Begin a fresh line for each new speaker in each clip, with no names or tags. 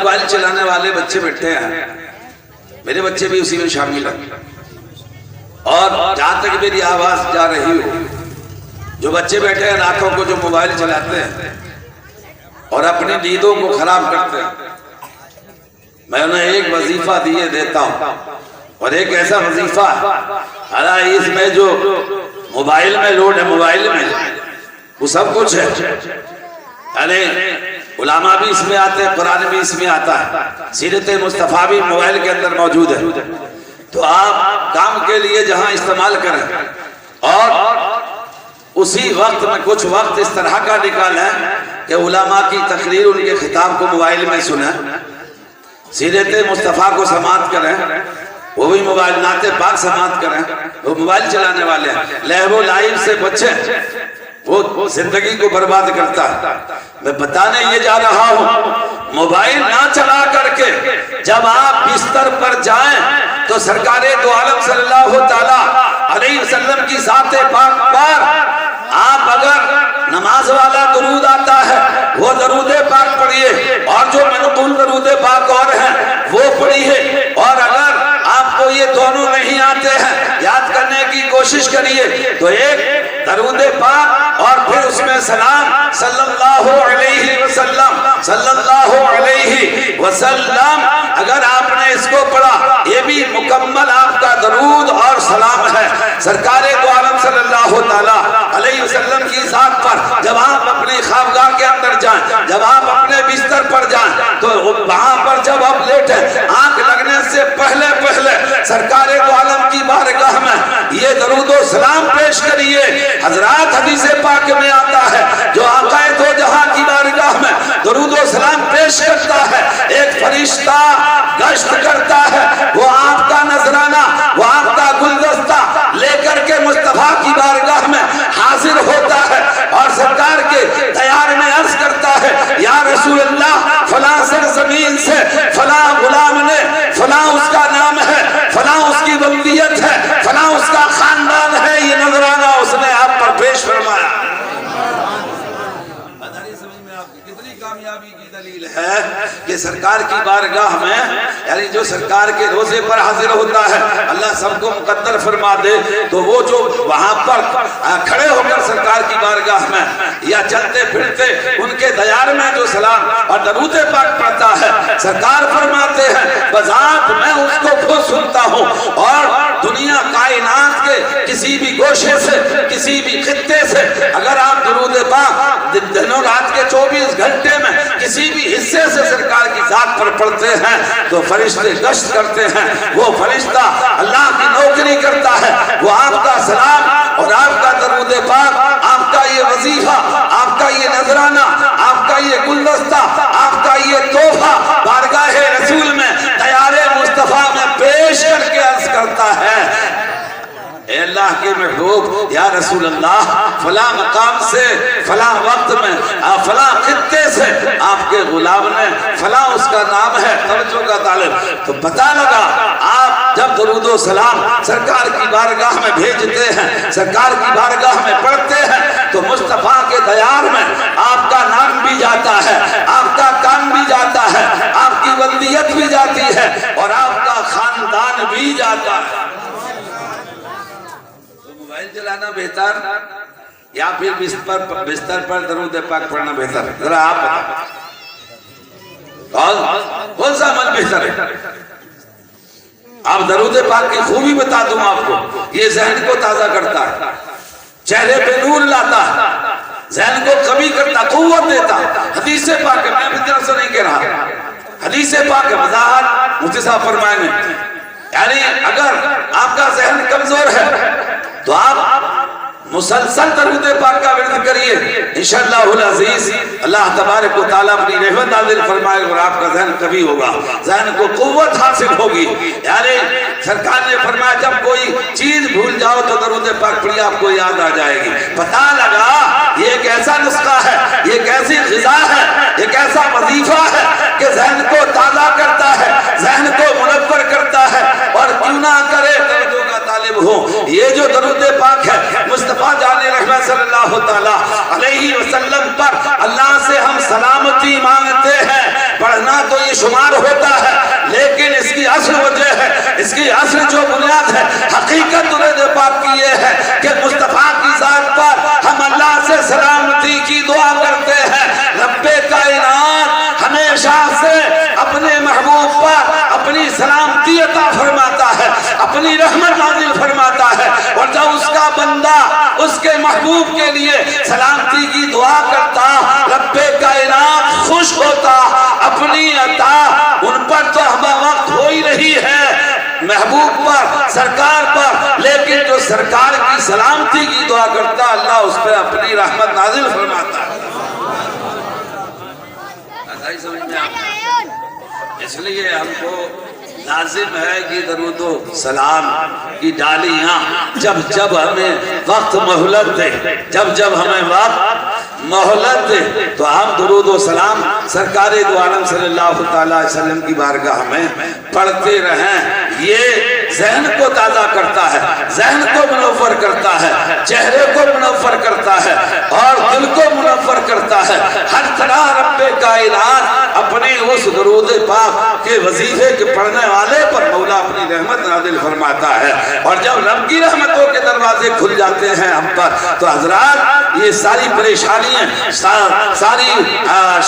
Mobile چلانے والے بچے بیٹھے ہیں، میرے بچے بھی اسی میں شامل ہیں، اور جہاں تک میری آواز جا رہی ہو، جو بچے بیٹھے ہیں راتوں کو جو موبائل چلاتے ہیں اور اپنی نیندوں کو خراب کرتے ہیں، میں انہیں ایک وظیفہ دیے دیتا ہوں، اور ایک ایسا وظیفہ ہے اس میں جو موبائل میں لوڈ ہے، موبائل میں وہ سب کچھ ہے، یعنی علماء بھی اس میں آتے ہیں، قرآن بھی اس میں آتا ہے، سیرت مصطفیٰ بھی موبائل کے اندر موجود ہے، تو آپ کام کے لیے جہاں استعمال کریں، اور اسی وقت میں کچھ وقت اس طرح کا نکالیں کہ علماء کی تقریر، ان کے خطاب کو موبائل میں سنیں، سیرت مصطفیٰ کو سماعت کریں، وہ بھی موبائل، نعت پاک سماعت کریں، وہ موبائل چلانے والے ہیں، لہو و لعب سے بچیں، وہ زندگی کو برباد کرتا ہے۔ میں بتانے یہ جا رہا ہوں، موبائل نہ چلا کر کے جب آپ بستر پر جائیں تو سرکار دو عالم صلی اللہ تعالیٰ علیہ وسلم کی ذات پاک پر آپ اگر نماز والا درود آتا ہے وہ درود پاک پڑھیے، اور جو منقول درود پاک اور ہیں وہ پڑھیے، اور اگر آپ کو یہ دونوں نہیں آتے ہیں یاد کرنے کی کوشش کریے تو ایک درود پاک اور پھر اس میں سلام صلی اللہ علیہ وسلم، صلی اللہ علیہ وسلم، اگر آپ نے اس کو پڑھا یہ بھی مکمل آپ کا درود اور سلام ہے سرکار دو عالم صلی اللہ تعالیٰ علیہ وسلم کی ذات پر۔ جب آپ اپنی خوابگاہ کے اندر جائیں، جب آپ اپنے بستر پر جائیں تو وہاں پر جب آپ لیٹیں، آنکھ لگنے سے پہلے سرکار دو عالم کی بارگاہ میں یہ درود و سلام پیش کریے۔ حضرات حدیث پاک میں آتا ہے جو آقا دو جہاں کی بارگاہ میں درود و سلام پیش کرتا ہے، ایک فرشتہ گشت کرتا ہے، وہ آپ کا نذرانہ، وہ آپ کا گلدستہ لے کر کے مصطفیٰ کی بارگاہ میں حاضر ہوتا ہے، اور سرکار کے دیار میں عرض کرتا ہے یا رسول اللہ فلاں سرزمین سے فلاں غلام نے، فلاں اس کا نام ہے، فلاں اس کی بلدیت ہے، فلاں اس کا خاندان ہے، یہ نذرانہ اس نے آپ پر پیش فرمایا۔ کتنی کامیابی کی دلیل ہے کہ سرکار کی بارگاہ میں، یعنی جو سرکار کے روزے پر حاضر ہوتا ہے، اللہ سب کو مقدر فرما دے، تو وہ جو وہاں پر کھڑے ہو کر سرکار کی بارگاہ میں یا چلتے پھرتے ان کے دیار میں جو سلام اور درود پاک پڑھتا ہے، سرکار فرماتے ہیں بذات میں اس کو خود سنتا ہوں، اور دنیا کائنات کے کسی بھی گوشے سے، کسی بھی خطے سے اگر آپ درود پاک دنوں رات کے 24 گھنٹے میں کسی بھی حصے سے سرکار کی ذات پر پڑھتے ہیں تو فرشتے گشت کرتے ہیں، وہ فرشتہ اللہ کی نوکری کرتا ہے، وہ آپ کا سلام اور آپ کا درود پاک، آپ کا یہ وظیفہ، آپ کا یہ نذرانہ، آپ کا یہ گلدستہ، آپ کا یہ تحفہ بارگاہ رسول میں دیار مصطفیٰ میں پیش کر کے عرض کرتا ہے اے اللہ کے محبوب یا رسول اللہ، فلاں مقام سے، فلاں وقت میں، فلاں خطے سے آپ کے غلام نے، فلاں اس کا نام ہے، توجہ کا طالب، تو پتہ لگا آپ جب درود و سلام سرکار کی بارگاہ میں بھیجتے ہیں، سرکار کی بارگاہ میں پڑھتے ہیں تو مصطفیٰ کے دیار میں آپ کا نام بھی جاتا ہے، آپ کا کام بھی جاتا ہے، آپ کی ولدیت بھی جاتی ہے، اور آپ کا خاندان بھی جاتا ہے۔ موبائل چلانا بہتر یا پھر بستر پر درود پاک پڑھنا بہتر؟ ذرا آپ بتائیں کون سا عمل بہتر ہے؟ آپ درود پاک کی خوبی بتا دوں آپ کو، یہ ذہن کو تازہ کرتا ہے، چہرے پہ نور لاتا ہے، ذہن کو کمی کرتا، قوت دیتا۔ حدیث پاک ہے، میں بھی طرف سے نہیں کہہ رہا، حدیث پاک ہے، وضاحت مفتی صاحب فرمائیں گے، یعنی اگر آپ کا ذہن کمزور ہے تو آپ مسلسل درود پاک کا ورد کریے، انشاءاللہ العزیز اللہ تبارک و تعالیٰ اپنی رحمت نازل فرمائے اور آپ کا ذہن قوی ہوگا، ذہن کو قوت حاصل ہوگی۔ یعنی سرکار نے فرمایا جب کوئی چیز بھول جاؤ تو درود پاک پڑھیے، آپ کو یاد آ جائے گی۔ پتہ لگا یہ ایک ایسا نسخہ ہے، یہ ایک ایسی غذا ہے، ایک ایسا وظیفہ ہے کہ ذہن کو تازہ کرتا ہے، ذہن کو منور کرتا ہے، اور کیوں نہ کرے توجہ کا طالب ہو، یہ جو درود پاک ہے مصطفیٰ جان رحمت صلی اللہ تعالیٰ علیہ وسلم پر اللہ سے ہم سلامتی مانگتے ہیں، پڑھنا تو یہ شمار ہوتا ہے، لیکن اس کی اصل وجہ ہے، اس کی اصل جو بنیاد ہے، حقیقت درود پاک کی یہ ہے کہ مصطفیٰ کی ذات پر ہم اللہ سے سلامتی کی دعا کرتے ہیں۔ رب کائنات ہمیشہ سے اپنے محبوب پر اپنی سلامتی عطا فرماتا ہے، اپنی رحمت نازل فرماتا ہے، اور جب اس کا بندہ اس کے محبوب کے لیے سلامتی کی دعا کرتا، رب کائنات خوش ہوتا، اپنی عطا ان پر تو ہم وقت ہو ہی رہی ہے، محبوب پر، سرکار پر، لیکن جو سرکار کی سلامتی کی دعا کرتا اللہ اس پہ اپنی رحمت نازل فرماتا ہے۔ سمجھ میں آتا ہے؟ اس لیے ہم کو لازم ہے کہ درود و سلام کی ڈالیاں جب جب ہمیں وقت مہلت دے، جب جب ہمیں وقت مہلت دے تو ہم درود و سلام سرکار دو عالم صلی اللہ تعالیٰ علیہ وسلم کی بارگاہ میں پڑھتے رہیں۔ یہ ذہن کو تازہ کرتا ہے، ذہن کو منور کرتا ہے، چہرے کو منور کرتا ہے اور دل کو منور کرتا ہے۔ ہر طرح رب کائنات اپنے اس درود پاک کے وظیفے کے پڑھنے والے پر مولا اپنی رحمت نازل فرماتا ہے، اور جب رب کی رحمتوں کے دروازے کھل جاتے ہیں ہم پر تو حضرات یہ ساری پریشانیاں، ساری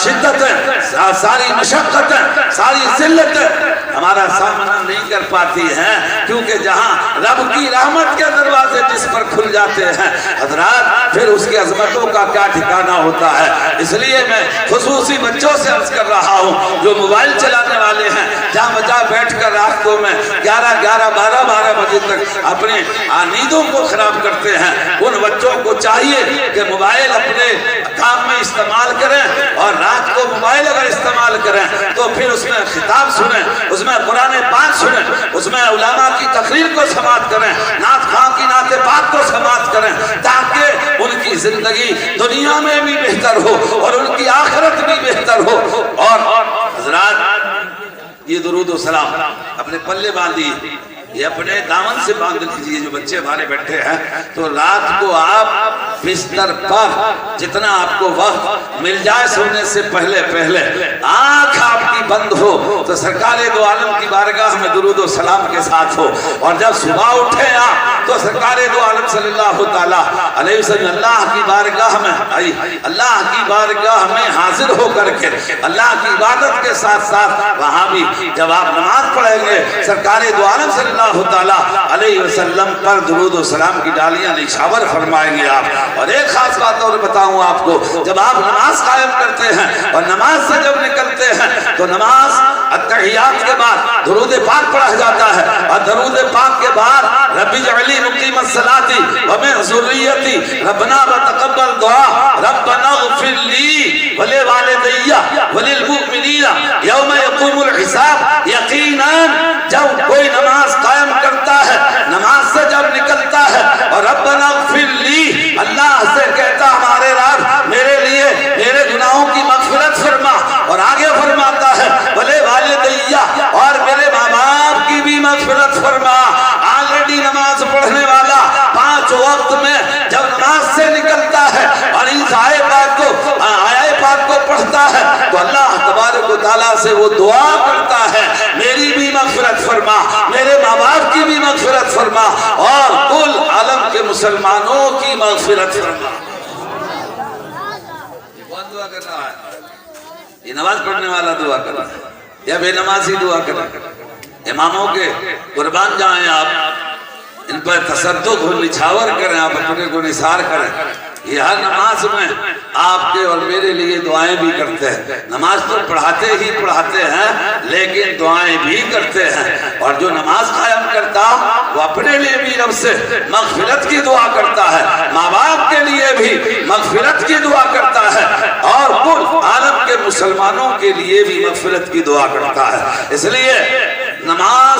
شدتیں، ساری مشقتیں، ساری ذلتیں ہمارا سامنا نہیں کر پاتی ہیں، کیونکہ جہاں رب کی رحمت کے دروازے جس پر کھل جاتے ہیں حضرات پھر اس کی عظمتوں کا کیا ٹھکانہ ہوتا ہے۔ اس لیے میں خصوصی بچوں سے عرض کر رہا ہوں جو موبائل چلانے والے ہیں، جہاں بجا بیٹھ کر راتوں میں 11 بجے تک اپنے نیندوں کو خراب کرتے ہیں، ان بچوں کو چاہیے کہ موبائل اپنے کام میں استعمال کریں، اور رات کو موبائل اگر استعمال کریں تو پھر اس میں خطاب سنیں، اس میں قرآن پاک سنیں، اس میں علماء کی تقریر کو سماعت کریں، نعت خواں کی نعت پاک کو سماعت کریں، تاکہ ان کی زندگی دنیا میں بھی بہتر ہو اور ان کی آخرت بھی بہتر ہو۔ اور حضرات یہ درود و سلام اپنے پلے باندھی، یہ اپنے دامن سے باندھ لیجیے۔ جو بچے ہمارے بیٹھے ہیں تو رات کو آپ بستر پر جتنا آپ کو وقت مل جائے سونے سے پہلے آنکھ آپ کی بند ہو تو سرکار دو عالم کی بارگاہ میں درود و سلام کے ساتھ ہو، اور جب صبح اٹھے آپ تو سرکار دو عالم صلی اللہ تعالیٰ علیہ وسلم اللہ کی بارگاہ میں حاضر ہو کر کے اللہ کی عبادت کے ساتھ ساتھ وہاں بھی جب آپ نماز پڑھیں گے سرکار دو عالم صلی اللہ تعالیٰ علیہ وسلم پر درود و سلام کی ڈالیاں نشاور فرمائیں گے آپ۔ اور ایک خاص بات اور بتاؤں آپ کو، جب آپ نماز قائم کرتے ہیں اور نماز سے جب نکلتے ہیں تو نماز التحیات کے بعد درود پاک پڑھا جاتا ہے، اور درود پاک کے بعد رب اجعلنی مقیم الصلاۃ ومن ذریتی ربنا وتقبل دعا ربنا اغفر لی ولوالدی وللمؤمنین یوم یقوم الحساب۔ یقیناً جب کوئی نماز قائم کرتا ہے، نماز سے جب نکلتا ہے اور ربنا اغفر لی اللہ سے کہتا ہمارے رب میرے لیے میرے گناہوں کی مغفرت فرما، اور آگے فرماتا ہے بھلے والدیہ اور میرے ماں باپ کی بھی مغفرت فرما۔ آلریڈی نماز پڑھنے والا 5 وقت میں جب نماز سے نکلتا ہے اور اس آیت پاک کو پڑھتا ہے تو اللہ تبارک و تعالیٰ سے وہ دعا کرتا ہے میری بھی مغفرت فرما، میرے ماں باپ کی بھی مغفرت فرما، اور کل عالم کے مسلمانوں کی مغفرت فرما۔ یہ کون دعا کر رہا ہے؟ یہ نماز پڑھنے والا دعا کر رہا ہے یا بے نمازی دعا کر رہا ہے؟ اماموں کے قربان جائیں آپ، ان پر تصدق و نچھاور کریں، آپ اپنے کو نثار کریں۔ یہ ہر نماز میں آپ کے اور میرے لیے دعائیں بھی کرتے ہیں۔ نماز تو پڑھاتے ہیں لیکن دعائیں بھی کرتے ہیں، اور جو نماز قائم کرتا وہ اپنے لیے بھی رب سے مغفرت کی دعا کرتا ہے، ماں باپ کے لیے بھی مغفرت کی دعا کرتا ہے، اور کل عالم کے مسلمانوں کے لیے بھی مغفرت کی دعا کرتا ہے۔ اس لیے نماز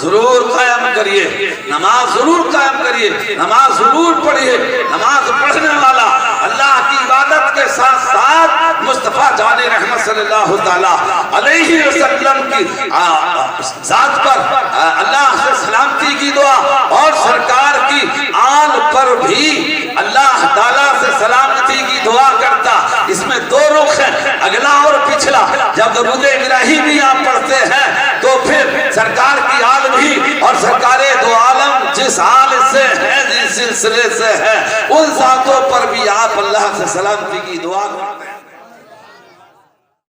ضرور قائم کریے، نماز ضرور قائم کریے، نماز ضرور پڑھیے۔ نماز پڑھنے والا اللہ کی عبادت کے ساتھ ساتھ مصطفیٰ جان رحمت صلی اللہ تعالیٰ علیہ وسلم کی ذات پر اللہ سے سلامتی کی دعا، اور سرکار کی آل پر بھی اللہ تعالیٰ سے سلامتی کی دعا کرتا۔ اس میں 2 رخ ہیں، اگلا اور پچھلا۔ جب درود ابراہیمی آپ پڑھتے ہیں تو پھر سرکار کی آل بھی اور سرکار دو عالم جس حال سے ہیں جس سلسلے سے ہیں ان ذاتوں پر بھی آپ اللہ سے سلامتی کی دعا کرتے ہیں.